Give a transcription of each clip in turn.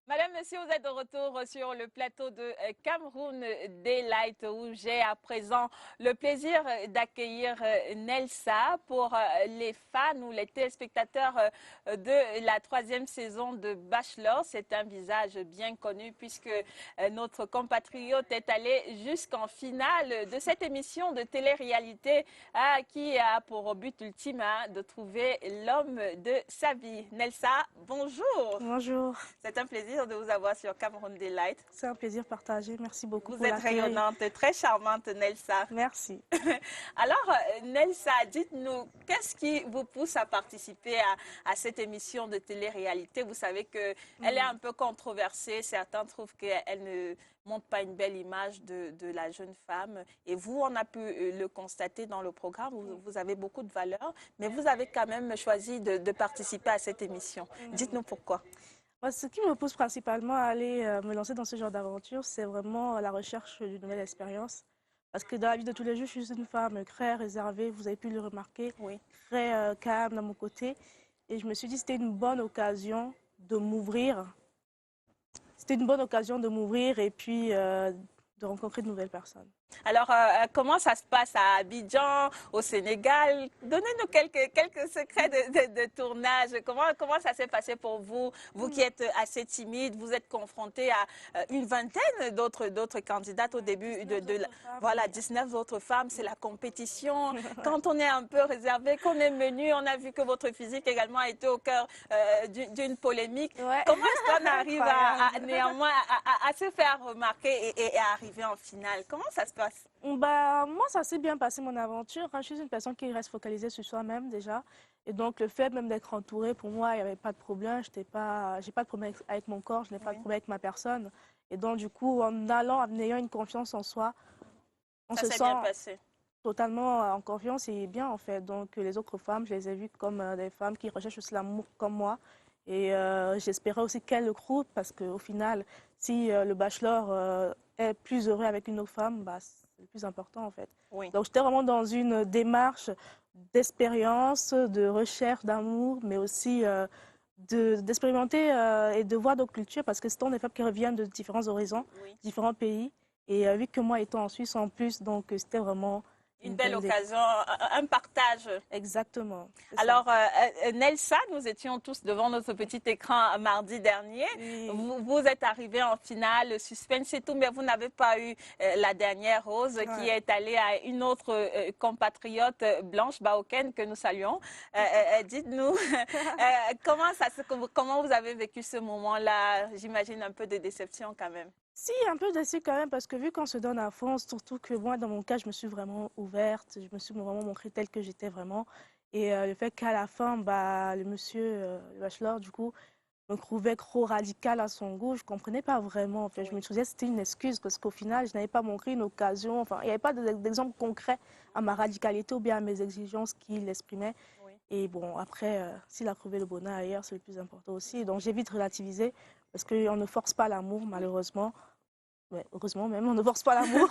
Madame, monsieur, vous êtes de retour sur le plateau de Cameroun Daylight où j'ai à présent le plaisir d'accueillir Nelsa pour les fans ou les téléspectateurs de la troisième saison de Bachelor. C'est un visage bien connu puisque notre compatriote est allé jusqu'en finale de cette émission de télé-réalité qui a pour but ultime de trouver l'homme de sa vie. Nelsa, bonjour. Bonjour, C'est un plaisir de vous avoir sur Cameroun Delight. c'est un plaisir partagé. Merci beaucoup Vous pour êtes l'accueil. rayonnante, très charmante, Nelsa. Merci. Alors, Nelsa, dites-nous, qu'est-ce qui vous pousse à participer à cette émission de télé-réalité? Vous savez qu'elle est un peu controversée. Certains trouvent qu'elle ne montre pas une belle image de la jeune femme. Et vous, on a pu le constater dans le programme. Vous avez beaucoup de valeurs, mais vous avez quand même choisi de participer à cette émission. Dites-nous pourquoi. Moi, ce qui me pousse principalement à aller me lancer dans ce genre d'aventure, c'est vraiment la recherche d'une nouvelle expérience. Parce que dans la vie de tous les jours, je suis une femme très réservée, vous avez pu le remarquer, Oui. très calme à mon côté. Et je me suis dit que c'était une bonne occasion de m'ouvrir. C'était une bonne occasion de m'ouvrir et puis de rencontrer de nouvelles personnes. Alors, comment ça se passe à Abidjan, au Sénégal? Donnez-nous quelques secrets de tournage. Comment ça s'est passé pour vous? Vous qui êtes assez timide, vous êtes confronté à une vingtaine d'autres candidates au début voilà, 19 autres femmes. C'est la compétition. Quand on est un peu réservé, qu'on est menu, on a vu que votre physique également a été au cœur d'une polémique. Ouais. Comment est-ce qu'on arrive Incroyable. néanmoins à se faire remarquer et à arriver en finale? Comment ça se passe? Bah, moi, ça s'est bien passé mon aventure. Je suis une personne qui reste focalisée sur soi-même déjà. Et donc, le fait même d'être entourée, pour moi, il n'y avait pas de problème. J'ai pas de problème avec mon corps, je n'ai pas de Oui. problème avec ma personne. Et donc, du coup, en ayant une confiance en soi, on Ça se s'est sent bien passé. totalement en confiance et bien, en fait. Donc, les autres femmes, je les ai vues comme des femmes qui recherchent aussi l'amour comme moi. Et j'espérais aussi qu'elles le croient parce qu'au final, si le bachelor est plus heureux avec une autre femme, bah, c'est le plus important en fait. Oui. Donc j'étais vraiment dans une démarche d'expérience, de recherche d'amour, mais aussi d'expérimenter et de voir d'autres cultures parce que ce sont des femmes qui reviennent de différents horizons, Oui. différents pays. Et vu que moi étant en Suisse en plus, donc c'était vraiment Une une belle belle occasion, un partage. Exactement, c'est ça. Alors, Nelsa, nous étions tous devant notre petit écran mardi dernier. Oui. Vous êtes arrivé en finale, le suspense et tout, mais vous n'avez pas eu la dernière rose qui Ouais. est allée à une autre compatriote, Blanche Baoken, que nous saluons. Dites-nous, comment vous avez vécu ce moment-là? J'imagine un peu de déception quand même. Si, un peu déçue quand même, parce que vu qu'on se donne à fond, surtout que moi, dans mon cas, je me suis vraiment ouverte, je me suis vraiment montrée telle que j'étais vraiment. Et le fait qu'à la fin, bah, le monsieur, le bachelor, du coup, me trouvait trop radical à son goût, je ne comprenais pas vraiment. En fait. Je Oui. me disais que c'était une excuse, parce qu'au final, je n'avais pas montré une occasion, enfin, il n'y avait pas d'exemple concret à ma radicalité ou bien à mes exigences qu'il exprimait. Oui. Et bon, après, s'il a trouvé le bonheur ailleurs, c'est le plus important aussi. Donc j'ai vite relativisé, parce qu'on ne force pas l'amour, malheureusement. Ouais, heureusement même, on ne force pas l'amour.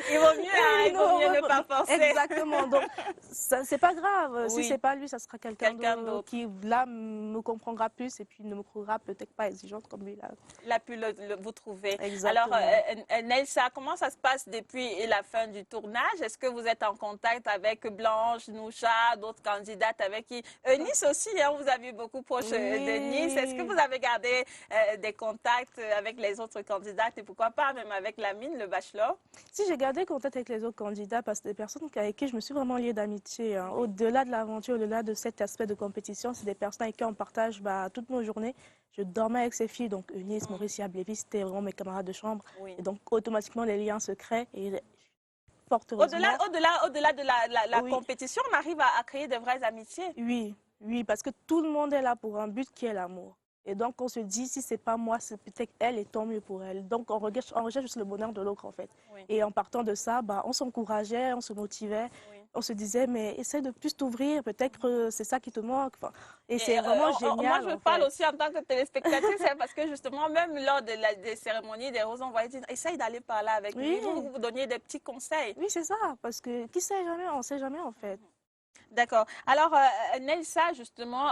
Il vaut mieux ne pas forcer. Exactement. Donc, c'est pas grave. Si Oui, c'est pas lui, ça sera quelqu'un quelqu'un d'autre d'autre. qui, là, me comprendra plus et puis ne me trouvera peut-être pas exigeante comme lui, là. L'a pu vous trouver. Alors, Exactement. Nelsa, comment ça se passe depuis la fin du tournage? Est-ce que vous êtes en contact avec Blanche, Noucha, d'autres candidates avec qui? Nice aussi, hein, vous avez beaucoup proche de Nice. Est-ce que Oui. vous avez gardé des contacts avec les autres candidates et pourquoi pas même avec Lamine, le bachelor? Si j'ai gardé contact avec les autres candidats, parce que des personnes avec qui je me suis vraiment liée d'amitié, hein. Oui. Au-delà de l'aventure, au-delà de cet aspect de compétition, c'est des personnes avec qui on partage bah, toutes nos journées. Je dormais avec ces filles, donc Eunice, Maurice et Ablévi, c'était vraiment mes camarades de chambre. Oui. Et donc automatiquement les liens se créent et fort Au-delà, heureusement, au-delà de la oui, compétition, on arrive à créer de vraies amitiés. oui, oui, parce que tout le monde est là pour un but qui est l'amour. Et donc on se dit, si c'est pas moi, c'est peut-être elle et tant mieux pour elle. Donc on recherche juste le bonheur de l'autre en fait. Oui. Et en partant de ça, bah, on s'encourageait, on se motivait, Oui. on se disait, mais essaie de plus t'ouvrir, peut-être que c'est ça qui te manque. Enfin, et Et, c'est vraiment moi, génial je en parle fait. aussi en tant que téléspectatrice, c'est parce que justement, même lors des cérémonies des roses, on va dire, essaye d'aller parler avec lui. Oui, Vous donniez des petits conseils. oui, c'est ça, parce que qui sait jamais, on sait jamais en fait. D'accord. Alors, Nelsa, justement,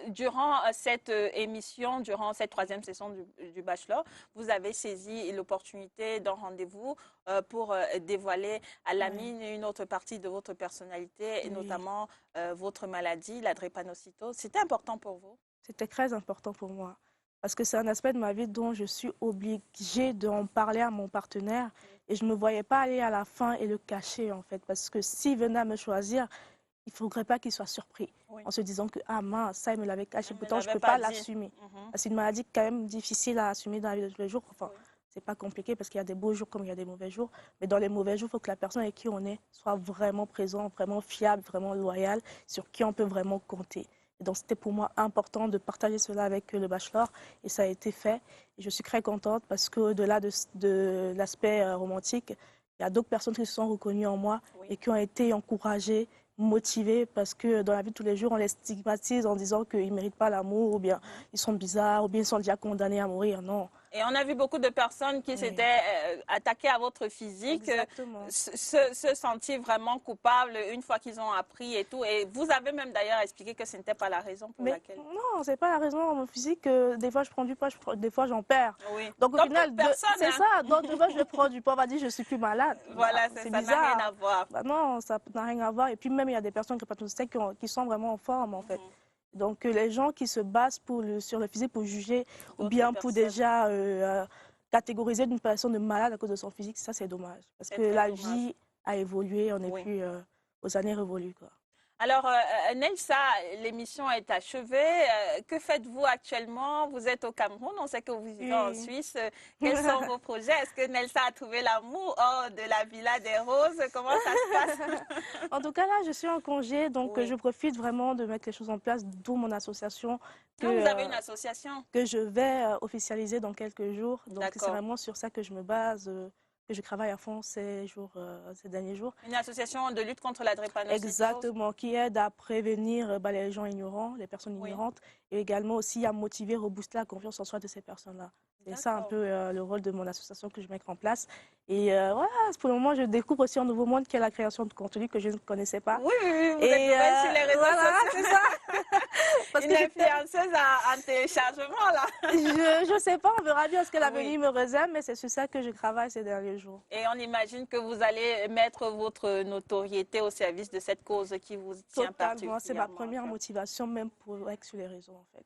durant cette émission, durant cette troisième session du Bachelor, vous avez saisi l'opportunité d'un rendez-vous pour dévoiler à la Ouais, mine une autre partie de votre personnalité, et oui, notamment votre maladie, la drépanocytose. C'était important pour vous? c'était très important pour moi. Parce que c'est un aspect de ma vie dont je suis obligée d'en parler à mon partenaire. Et je ne me voyais pas aller à la fin et le cacher, en fait. Parce que s'il venait à me choisir, il ne faudrait pas qu'il soit surpris Oui. en se disant que, ah mince, ça, il me l'avait caché. Elle ne Pourtant, je ne l'avait peux pas pas dit. l'assumer. Mhm. C'est une maladie quand même difficile à assumer dans la vie de tous les jours. Enfin, Oui. c'est pas compliqué parce qu'il y a des beaux jours comme il y a des mauvais jours. Mais dans les mauvais jours, il faut que la personne avec qui on est soit vraiment présent, vraiment fiable, vraiment loyale, sur qui on peut vraiment compter. Et donc, c'était pour moi important de partager cela avec le bachelor et ça a été fait. Et je suis très contente parce qu'au-delà de l'aspect romantique, il y a d'autres personnes qui se sont reconnues en moi Oui. et qui ont été encouragées, motivées parce que dans la vie de tous les jours, on les stigmatise en disant qu'ils ne méritent pas l'amour ou bien ils sont bizarres ou bien ils sont déjà condamnés à mourir. Non. Et on a vu beaucoup de personnes qui Oui, s'étaient attaquées à votre physique, exactement. se sentir vraiment coupables une fois qu'ils ont appris et tout. Et vous avez même d'ailleurs expliqué que ce n'était pas la raison pour Mais laquelle. non, c'est pas la raison. Mon physique, des fois je prends du poids, des fois j'en perds. Oui, Donc au comme toute final, personne, c'est hein. ça. Donc des fois je prends du poids, on va dire je suis plus malade. Bah, Voilà, c'est ça n'a rien à bizarre. voir. Bah non, ça n'a rien à voir. Et puis même il y a des personnes qui sont vraiment en forme en fait. Mhm. Donc les gens qui se basent sur le physique pour juger ou D'autres bien pour personnes, déjà catégoriser une personne de malade à cause de son physique, ça c'est dommage. Parce c'est que très la dommage. vie a évolué, on n'est Oui. plus aux années révolues, quoi. Alors, Nelsa, l'émission est achevée. Que faites-vous actuellement? Vous êtes au Cameroun, on sait que vous vivez en Oui. Suisse. Quels sont vos projets? Est-ce que Nelsa a trouvé l'amour hors de la Villa des Roses? Comment ça se passe? En tout cas, là, je suis en congé, donc Oui. je profite vraiment de mettre les choses en place, d'où mon association que, Ah, vous avez une association? que je vais officialiser dans quelques jours. Donc, c'est D'accord. vraiment sur ça que je me base, que je travaille à fond ces derniers jours. Une association de lutte contre la drépanocytose? Exactement, qui aide à prévenir les gens ignorants, les personnes Oui. ignorantes, et également aussi à motiver, rebooster la confiance en soi de ces personnes-là. C'est ça un D'accord. peu le rôle de mon association que je mets en place. Et voilà, pour le moment, je découvre aussi un nouveau monde qui est la création de contenu que je ne connaissais pas. Oui, oui, oui, vous êtes Et nouvelle sur les réseaux voilà, sociaux. c'est ça. Parce Une que influenceuse en téléchargement, là. je sais pas, on verra bien ce que Oui. l'avenir me réserve, mais c'est sur ça que je travaille ces derniers jours. Et on imagine que vous allez mettre votre notoriété au service de cette cause qui vous tient Totalement, c'est ma particulièrement à première cœur. motivation même pour être sur les réseaux en fait.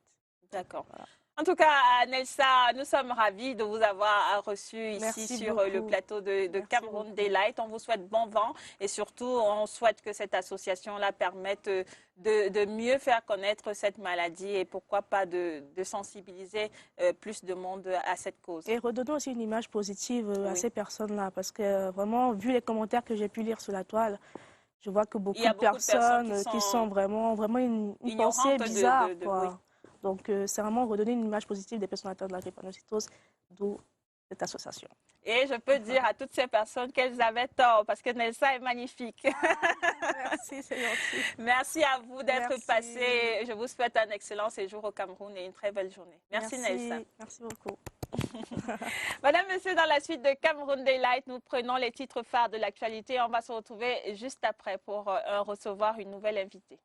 D'accord. Voilà. En tout cas, Nelsa, nous sommes ravis de vous avoir reçu ici Merci sur le beaucoup. plateau de Merci Cameroun beaucoup. Daylight. On vous souhaite bon vent et surtout, on souhaite que cette association-là permette de mieux faire connaître cette maladie et pourquoi pas de sensibiliser plus de monde à cette cause. Et redonnons aussi une image positive à Oui. ces personnes-là, parce que vraiment, vu les commentaires que j'ai pu lire sur la toile, je vois que Il y beaucoup a de beaucoup de personnes personnes qui qui sont sont vraiment une pensée ignorantes bizarre, oui. quoi. Donc, c'est vraiment redonner une image positive des personnes atteintes de la drépanocytose, d'où cette association. Et je peux dire à toutes ces personnes qu'elles avaient tort parce que Nelsa est magnifique. Merci, c'est gentil. Merci à vous d'être Merci. passé. Je vous souhaite un excellent séjour au Cameroun et une très belle journée. Merci Nelsa. Merci beaucoup. Madame, Monsieur, dans la suite de Cameroun Daylight, nous prenons les titres phares de l'actualité. On va se retrouver juste après pour recevoir une nouvelle invitée.